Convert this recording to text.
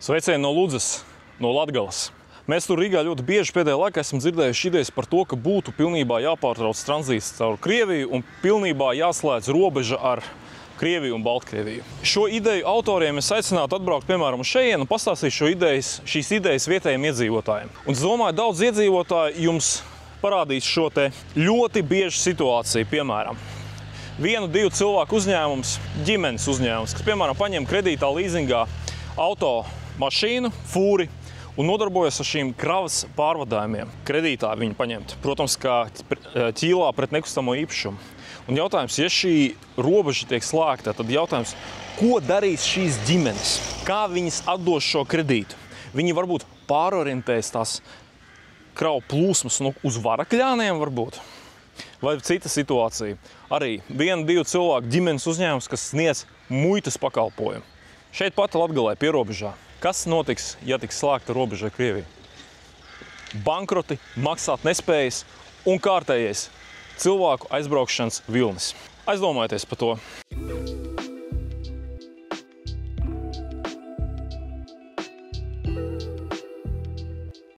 Sveicieni no Ludzas, no Latgales. Mēs tur Rīgā ļoti bieži pēdējā laikā esam dzirdējuši idejas par to, ka būtu pilnībā jāpārtrauc tranzīts caur Krieviju un pilnībā jāslēdz robeža ar Krieviju un Baltkrieviju. Šo ideju autoriem es aicinātu atbraukt, piemēram, uz šejienu un pastāstīt šīs idejas vietējiem iedzīvotājiem. Un es domāju, daudz iedzīvotāji jums parādīs šo te ļoti biežu situāciju, piemēram. 1-2 cilvēku uzņēmums, ģimenes uzņēmums, kas, piemēram, paņem kredītā līzingā auto mašīnu, fūri un nodarbojas ar šīm kravas pārvadājumiem. Kredītā viņi paņemt, protams, kā ķīlā pret nekustamo īpašumu. Un jautājums, ja šī robeža tiek slēgta, tad jautājums, ko darīs šīs ģimenes? Kā viņas atdos šo kredītu? Viņi varbūt pārorientēs tās kravu plūsmas uz Varakļāniem varbūt? Vai cita situācija? Arī 1-2 cilvēku ģimenes uzņēmums, kas sniedz muitas pakalpojumu. Šeit pat Latgalē pierobežā. Kas notiks, ja tiks slēgta robeža ar Krieviju? Bankroti, maksāt nespējas un kārtējais cilvēku aizbraukšanas vilnis. Aizdomājieties par to.